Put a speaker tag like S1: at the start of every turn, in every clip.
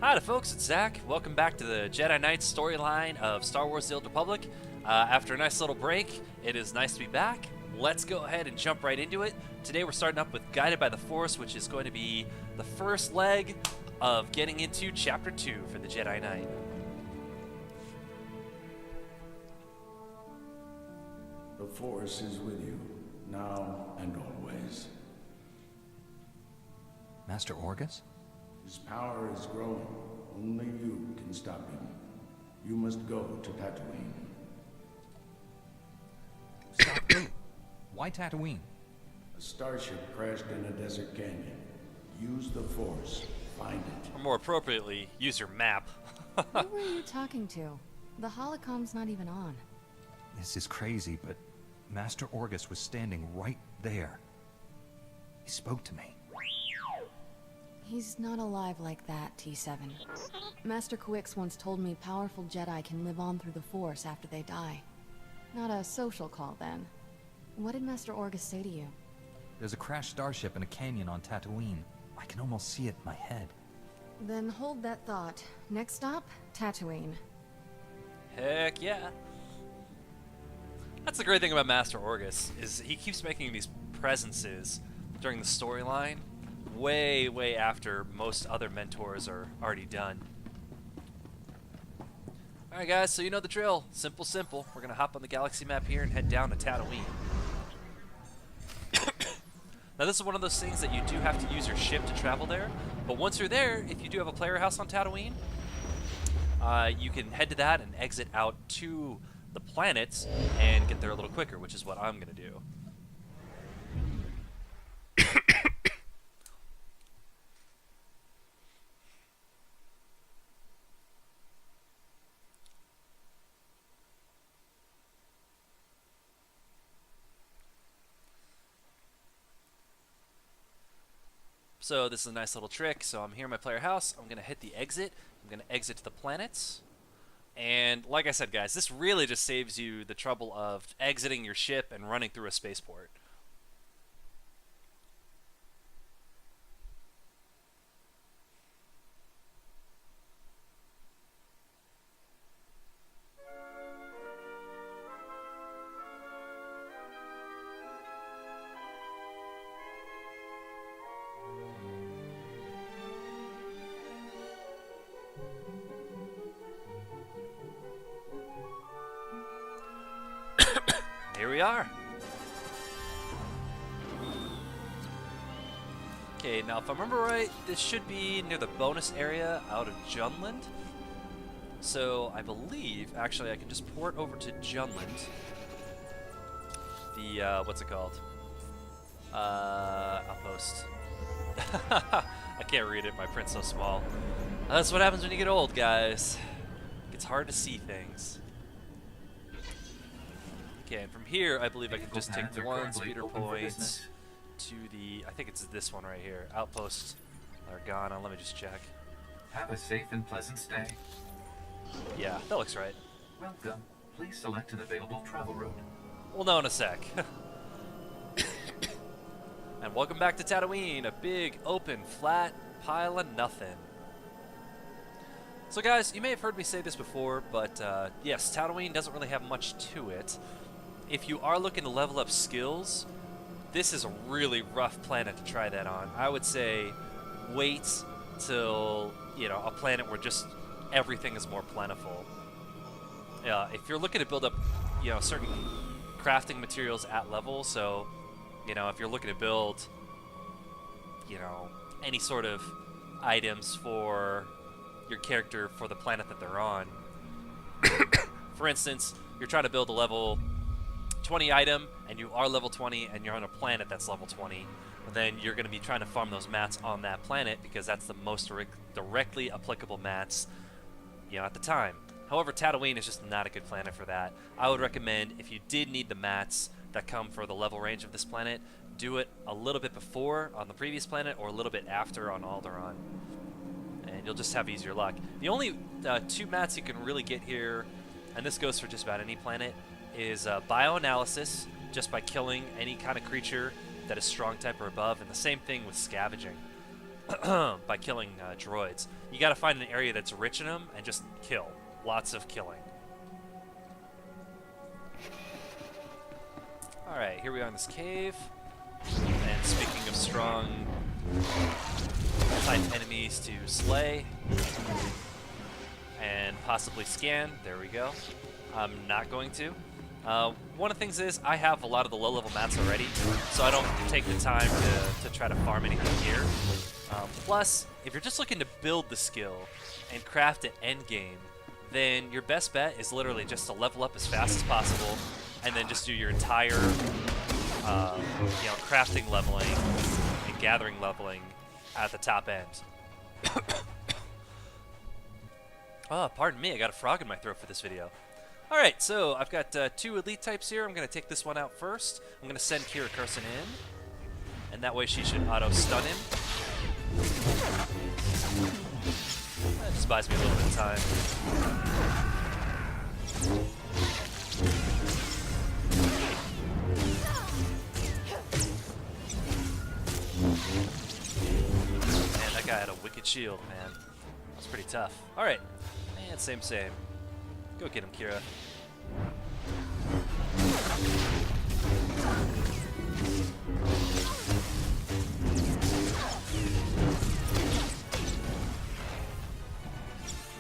S1: Hi to folks, it's Zach. Welcome back to the Jedi Knights storyline of Star Wars The Old Republic. After a nice little break, it is nice to be back. Let's go ahead and jump right into it. Today we're starting up with Guided by the Force, which is going to be the first leg of getting into Chapter 2 for the Jedi Knight.
S2: The Force is with you, now and always.
S3: Master Orgus?
S2: His power is growing. Only you can stop him. You must go to Tatooine.
S3: Stop. Why Tatooine?
S2: A starship crashed in a desert canyon. Use the Force. Find it.
S1: Or more appropriately, use your map.
S4: Who were you talking to? The holocom's not even on.
S3: This is crazy, but Master Orgus was standing right there. He spoke to me.
S4: He's not alive like that, T7. Master Quix once told me powerful Jedi can live on through the Force after they die. Not a social call, then. What did Master Orgus say to you?
S3: There's a crashed starship in a canyon on Tatooine. I can almost see it in my head.
S4: Then hold that thought. Next stop, Tatooine.
S1: Heck yeah. That's the great thing about Master Orgus, is he keeps making these presences during the storyline way after most other mentors are already done. Alright guys, so you know the drill. Simple. We're gonna hop on the galaxy map here and head down to Tatooine. Now this is one of those things that you do have to use your ship to travel there, but once you're there, if you do have a player house on Tatooine, you can head to that and exit out to the planets and get there a little quicker, which is what I'm gonna do. So this is a nice little trick. So I'm here in my player house. I'm going to hit the exit. I'm going to exit to the planets. And like I said, guys, this really just saves you the trouble of exiting your ship and running through a spaceport. Here we are. Okay, now if I remember right, this should be near the bonus area out of Junland. So I believe, actually, I can just port over to Junland. The, what's it called? Outpost. I can't read it, my print's so small. That's what happens when you get old, guys. It's hard to see things. Okay, and from here, I believe I can just take one speeder point to the, I think it's this one right here. Outposts are gone. Let me just check.
S5: Have a safe and pleasant stay.
S1: Yeah, that looks right.
S5: Welcome. Please select an available travel route.
S1: We'll know in a sec. And welcome back to Tatooine, a big, open, flat pile of nothing. So guys, you may have heard me say this before, but yes, Tatooine doesn't really have much to it. If you are looking to level up skills, this is a really rough planet to try that on. I would say wait till, you know, a planet where just everything is more plentiful. If you're looking to build up, you know, certain crafting materials at level, so, you know, if you're looking to build, you know, any sort of items for your character for the planet that they're on. For instance, you're trying to build a level 20 item, and you are level 20, and you're on a planet that's level 20, then you're going to be trying to farm those mats on that planet because that's the most directly applicable mats, you know, at the time. However, Tatooine is just not a good planet for that. I would recommend, if you did need the mats that come for the level range of this planet, do it a little bit before on the previous planet or a little bit after on Alderaan, and you'll just have easier luck. The only two mats you can really get here, and this goes for just about any planet, is bioanalysis, just by killing any kind of creature that is strong type or above, and the same thing with scavenging. by killing droids. You gotta find an area that's rich in them and just kill. Lots of killing. Alright, here we are in this cave. And speaking of strong type enemies to slay and possibly scan, there we go. I'm not going to. One of the things is I have a lot of the low-level mats already, so I don't take the time to try to farm anything here. Plus, if you're just looking to build the skill and craft it endgame, then your best bet is literally just to level up as fast as possible and then just do your entire crafting leveling and gathering leveling at the top end. Oh, pardon me, I got a frog in my throat for this video. Alright, so I've got 2 elite types here. I'm going to take this one out first. I'm going to send Kira Carson in, and that way she should auto-stun him. That just buys me a little bit of time. Man, that guy had a wicked shield, man. That was pretty tough. Alright, and same. Go get him, Kira.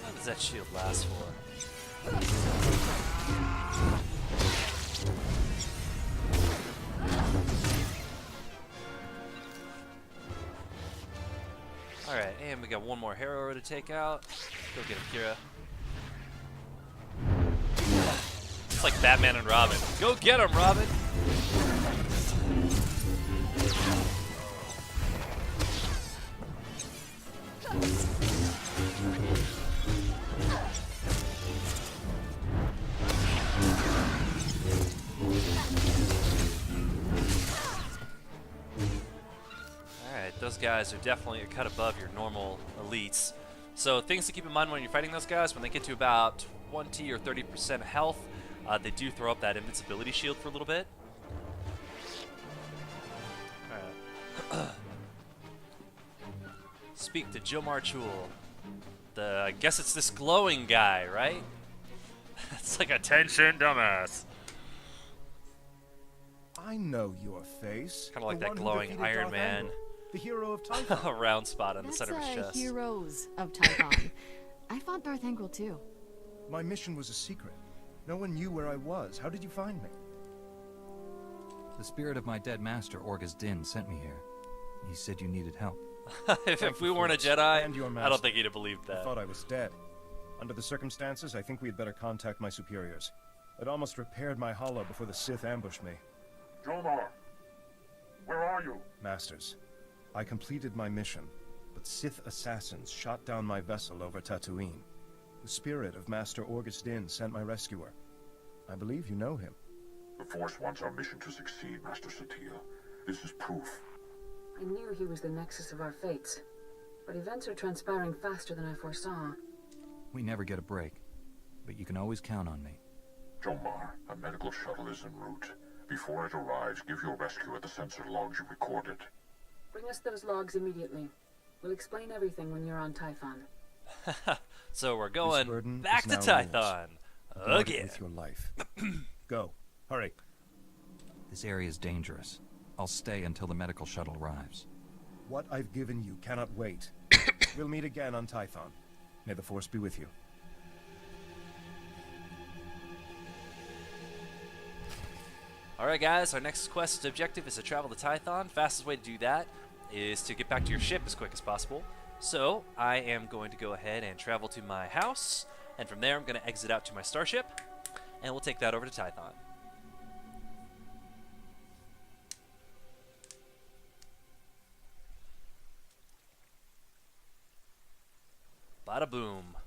S1: What does that shield last for? Alright, and we got one more hero to take out. Go get him, Kira. It's like Batman and Robin. Go get him, Robin! Alright, those guys are definitely a cut above your normal elites. So things to keep in mind when you're fighting those guys, when they get to about 20 or 30% health, they do throw up that invincibility shield for a little bit. Alright. Speak to Jomar Chul. I guess it's this glowing guy, right? It's like attention, dumbass.
S6: I know your face.
S1: Kind of like
S6: The
S1: that
S6: one who
S1: glowing
S6: defeated
S1: Iron
S6: Darth
S1: Man.
S6: Angral, the hero of Typhon.
S1: A round spot on the center of his
S4: That's
S1: chest.
S4: Heroes of Typhon. I fought Darth Angral too.
S6: My mission was a secret. No one knew where I was. How did you find me?
S3: The spirit of my dead master, Orgus Din, sent me here. He said you needed help.
S1: if we weren't a
S6: Force,
S1: Jedi,
S6: and your
S1: I don't
S6: master.
S1: think he'd have believed
S6: I
S1: that.
S6: thought I was dead. Under the circumstances, I think we'd better contact my superiors. I'd almost repaired my hollow before the Sith ambushed me.
S7: Jomar, where are you?
S6: Masters, I completed my mission, but Sith assassins shot down my vessel over Tatooine. The spirit of Master Orgus Din sent my rescuer. I believe you know him.
S7: The Force wants our mission to succeed, Master Satele. This is proof.
S8: I knew he was the nexus of our fates, but events are transpiring faster than I foresaw.
S3: We never get a break, but you can always count on me.
S7: Jomar, a medical shuttle is en route. Before it arrives, give your rescuer the sensor logs you recorded.
S8: Bring us those logs immediately. We'll explain everything when you're on Typhon.
S1: So we're
S6: This
S1: going
S6: burden
S1: back
S6: is
S1: to
S6: now yours.
S1: Tython.
S6: Guard it
S1: Again.
S6: with your life. Go. Hurry.
S3: This area is dangerous. I'll stay until the medical shuttle arrives.
S6: What I've given you cannot wait. We'll meet again on Typhon. May the Force be with you.
S1: Alright guys, our next quest objective is to travel to Tython. Fastest way to do that is to get back to your ship as quick as possible. So, I am going to go ahead and travel to my house, and from there I'm going to exit out to my starship, and we'll take that over to Tython. Bada boom.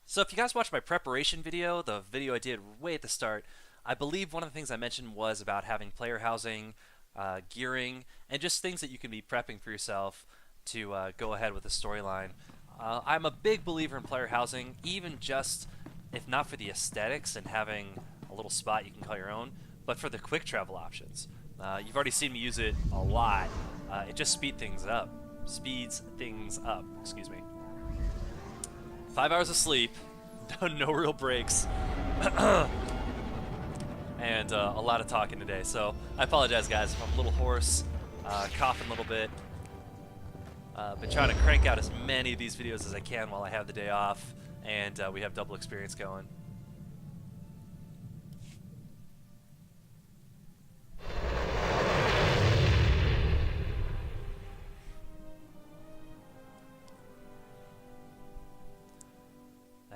S1: So if you guys watched my preparation video, the video I did way at the start, I believe one of the things I mentioned was about having player housing, gearing, and just things that you can be prepping for yourself to go ahead with the storyline. I'm a big believer in player housing, even just, if not for the aesthetics and having a little spot you can call your own, but for the quick travel options. You've already seen me use it a lot. It just speeds things up. Excuse me. 5 hours of sleep, no real breaks, and a lot of talking today. So I apologize, guys, if I'm a little hoarse, coughing a little bit. Been trying to crank out as many of these videos as I can while I have the day off, and we have double experience going.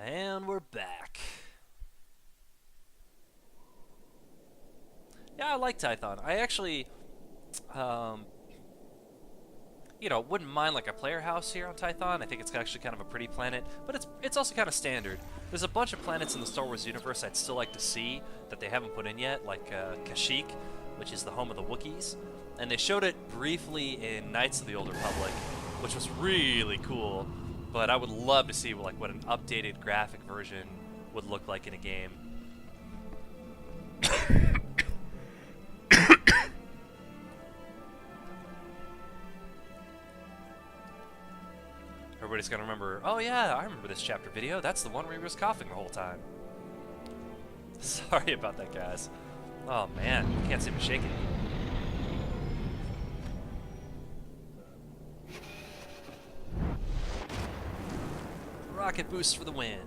S1: And we're back. Yeah, I like Tython. I actually, wouldn't mind like a player house here on Tython. I think it's actually kind of a pretty planet, but it's also kind of standard. There's a bunch of planets in the Star Wars universe I'd still like to see that they haven't put in yet, like Kashyyyk, which is the home of the Wookiees. And they showed it briefly in Knights of the Old Republic, which was really cool. But I would love to see like what an updated graphic version would look like in a game. Everybody's gonna remember, oh yeah, I remember this chapter video. That's the one where he was coughing the whole time. Sorry about that, guys. Oh man, can't see me shaking. Rocket boost for the win.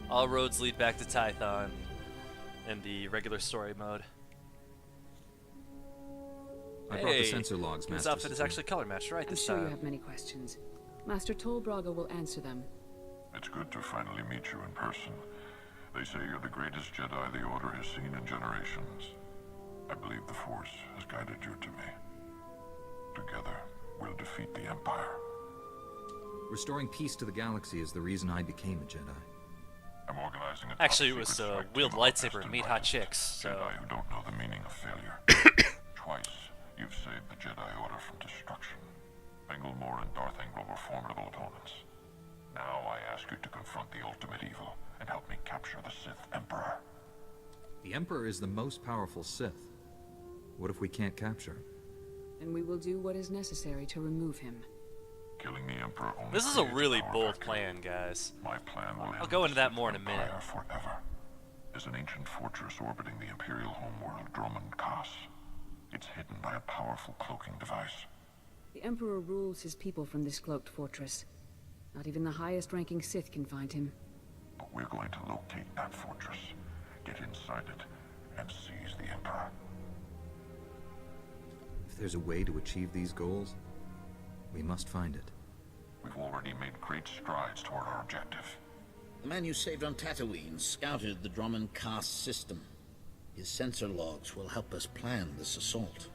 S1: All roads lead back to Tython in the regular story mode.
S3: I brought the sensor logs,
S1: His
S3: Master.
S1: outfit is actually color matched right this
S8: I'm sure
S1: time.
S8: you have many questions. Master Tolbraga will answer them.
S7: It's good to finally meet you in person. They say you're the greatest Jedi the Order has seen in generations. I believe the Force has guided you to me. Together, we'll defeat the Empire.
S3: Restoring peace to the galaxy is the reason I became a Jedi.
S7: I'm organizing a
S1: Actually, it
S7: top-secret
S1: was
S7: strike
S1: wield
S7: team of
S1: lightsaber and meet hot
S7: best
S1: chicks, so...
S7: Jedi who don't know the meaning of failure. Twice, you've saved the Jedi Order from destruction. Angral and Darth Angral were formidable opponents. Now I ask you to confront the ultimate evil and help me capture the Sith Emperor.
S3: The Emperor is the most powerful Sith. What if we can't capture him?
S8: And we will do what is necessary to remove him.
S7: Killing the Emperor only
S1: This is a
S7: creates
S1: really
S7: power
S1: bold
S7: vacuum.
S1: plan, guys.
S7: My plan will
S1: I'll
S7: end
S1: go
S7: the
S1: into that
S7: Sith
S1: more in a minute.
S7: Empire forever. There's an ancient fortress orbiting the Imperial homeworld, Dromund Kaas. It's hidden by a powerful cloaking device.
S8: The Emperor rules his people from this cloaked fortress. Not even the highest-ranking Sith can find him.
S7: But we're going to locate that fortress, get inside it, and seize the Emperor.
S3: If there's a way to achieve these goals, we must find it.
S7: We've already made great strides toward our objective.
S9: The man you saved on Tatooine scouted the Dromund Kaas system. His sensor logs will help us plan this assault.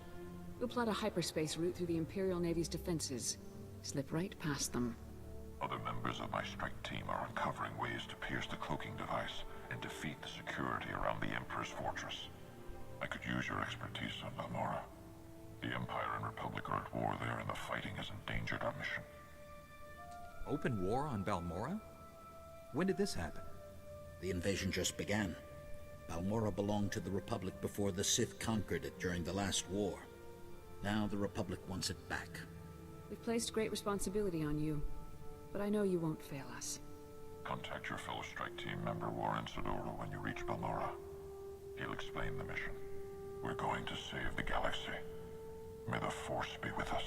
S8: We'll plot a hyperspace route through the Imperial Navy's defenses. Slip right past them.
S7: Other members of my strike team are uncovering ways to pierce the cloaking device and defeat the security around the Emperor's fortress. I could use your expertise on Balmorra. The Empire and Republic are at war there, and the fighting has endangered our mission.
S3: Open war on Balmorra? When did this happen?
S9: The invasion just began. Balmorra belonged to the Republic before the Sith conquered it during the last war. Now the Republic wants it back.
S8: We've placed great responsibility on you, but I know you won't fail us.
S7: Contact your fellow strike team member Warren Sidoro when you reach Balmorra. He'll explain the mission. We're going to save the galaxy. May the Force be with us.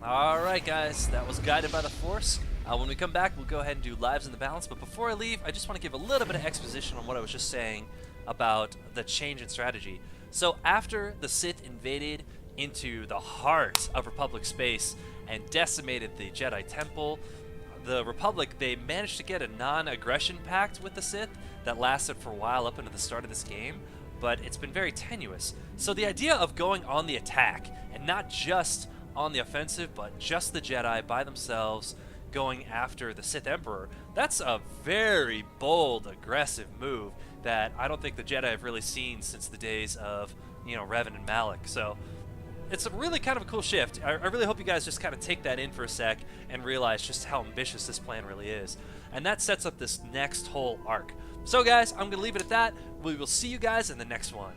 S1: Alright guys, that was Guided by the Force. When we come back, we'll go ahead and do Lives in the Balance, but before I leave, I just want to give a little bit of exposition on what I was just saying about the change in strategy. So after the Sith invaded into the heart of Republic space and decimated the Jedi Temple, the Republic, they managed to get a non-aggression pact with the Sith that lasted for a while up into the start of this game, but it's been very tenuous. So the idea of going on the attack, and not just on the offensive, but just the Jedi by themselves, going after the Sith Emperor, that's a very bold, aggressive move that I don't think the Jedi have really seen since the days of, you know, Revan and Malak. So it's a really kind of a cool shift. I really hope you guys just kind of take that in for a sec and realize just how ambitious this plan really is. And that sets up this next whole arc. So guys, I'm going to leave it at that. We will see you guys in the next one.